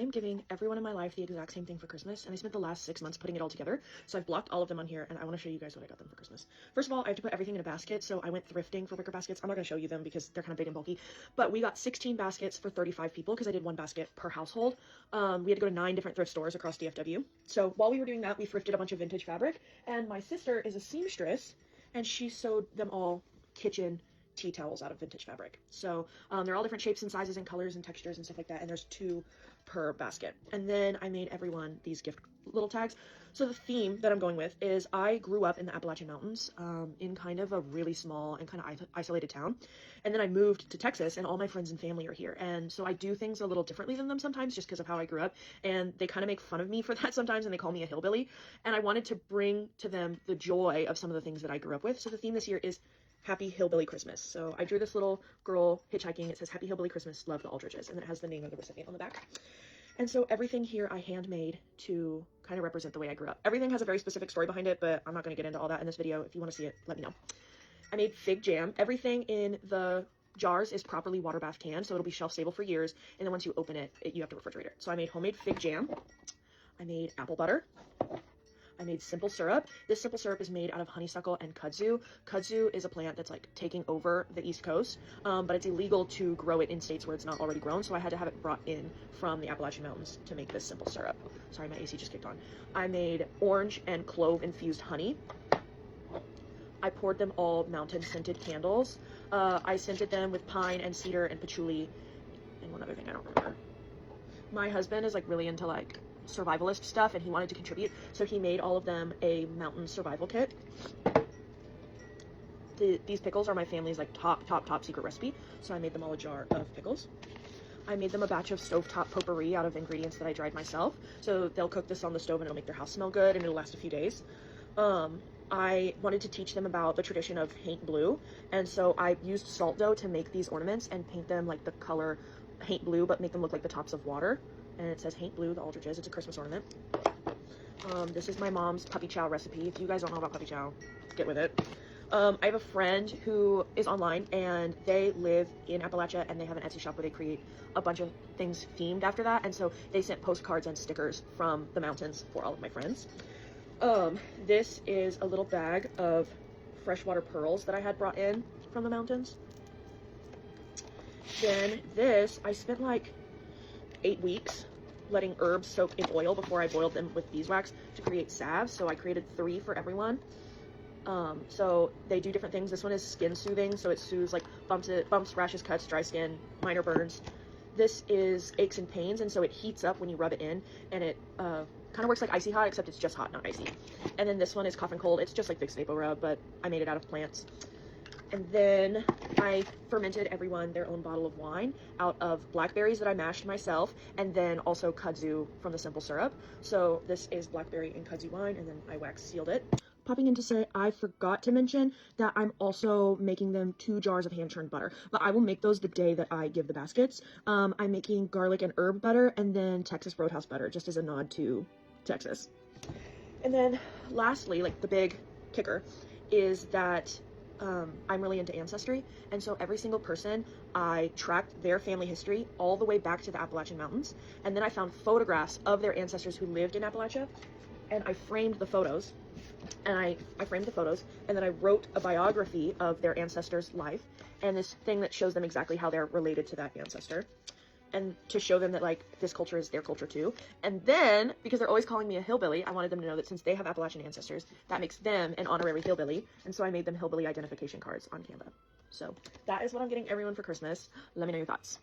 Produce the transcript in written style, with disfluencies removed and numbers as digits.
I'm giving everyone in my life the exact same thing for Christmas, and I spent the last 6 months putting it all together. So I've blocked all of them on here, and I want to show you guys what I got them for Christmas. First of all, I have to put everything in a basket, so I went thrifting for wicker baskets. I'm not going to show you them because they're kind of big and bulky, but we got 16 baskets for 35 people because I did one basket per household. We had to go to 9 different thrift stores across DFW. So while we were doing that, we thrifted a bunch of vintage fabric, and my sister is a seamstress, and she sewed them all kitchen tea towels out of vintage fabric. So they're all different shapes and sizes and colors and textures and stuff like that, and there's 2 per basket. And then I made everyone these gift little tags. So the theme that I'm going with is I grew up in the Appalachian Mountains in kind of a really small and kind of isolated town, and then I moved to Texas, and all my friends and family are here, and so I do things a little differently than them sometimes just because of how I grew up, and they kind of make fun of me for that sometimes, and they call me a hillbilly, and I wanted to bring to them the joy of some of the things that I grew up with. So the theme this year is Happy Hillbilly Christmas. So I drew this little girl hitchhiking. It says Happy Hillbilly Christmas, love the Aldridges, and then it has the name of the recipient on the back. And so everything here I handmade to kind of represent the way I grew up. Everything has a very specific story behind it, but I'm not going to get into all that in this video. If you want to see it, let me know. I made fig jam. Everything in the jars is properly water bath canned, so it'll be shelf stable for years, and then once you open it, you have to refrigerate it. So I made homemade fig jam. I made apple butter. I made simple syrup. This simple syrup is made out of honeysuckle and kudzu. Kudzu is a plant that's like taking over the East Coast, but it's illegal to grow it in states where it's not already grown, so I had to have it brought in from the Appalachian Mountains to make this simple syrup. Sorry, my AC just kicked on. I made orange and clove infused honey. I poured them all mountain scented candles. I scented them with pine and cedar and patchouli and one other thing I don't remember. My husband is like really into like survivalist stuff, and he wanted to contribute, so he made all of them a mountain survival kit. These pickles are my family's like top secret recipe, so I made them all a jar of pickles. I made them a batch of stovetop potpourri out of ingredients that I dried myself, so they'll cook this on the stove and it'll make their house smell good and it'll last a few days. I wanted to teach them about the tradition of haint blue, and so I used salt dough to make these ornaments and paint them like the color haint blue, but make them look like the tops of water. And it says Haint Blue, the Aldridges. It's a Christmas ornament. This is my mom's puppy chow recipe. If you guys don't know about puppy chow, get with it. I have a friend who is online, and they live in Appalachia, and they have an Etsy shop where they create a bunch of things themed after that, and so they sent postcards and stickers from the mountains for all of my friends. This is a little bag of freshwater pearls that I had brought in from the mountains. Then this, I spent like 8 weeks letting herbs soak in oil before I boiled them with beeswax to create salves. So I created 3 for everyone. So they do different things. This one is skin soothing, so it soothes like bumps, rashes, cuts, dry skin, minor burns. This is aches and pains, and so it heats up when you rub it in, and it kind of works like icy hot, except it's just hot, not icy. And then this one is cough and cold. It's just like Vicks VapoRub, but I made it out of plants. And then I fermented everyone their own bottle of wine out of blackberries that I mashed myself, and then also kudzu from the simple syrup. So this is blackberry and kudzu wine, and then I wax sealed it. Popping in to say I forgot to mention that I'm also making them 2 jars of hand-churned butter, but I will make those the day that I give the baskets. I'm making garlic and herb butter, and then Texas Roadhouse butter, just as a nod to Texas. And then lastly, like the big kicker, is that I'm really into ancestry, and so every single person, I tracked their family history all the way back to the Appalachian Mountains, and then I found photographs of their ancestors who lived in Appalachia, and I framed the photos, and I framed the photos, and then I wrote a biography of their ancestor's life, and this thing that shows them exactly how they're related to that ancestor, and to show them that like this culture is their culture too. And then, because they're always calling me a hillbilly, I wanted them to know that since they have Appalachian ancestors, that makes them an honorary hillbilly, and so I made them hillbilly identification cards on Canva. So that is what I'm getting everyone for Christmas. Let me know your thoughts.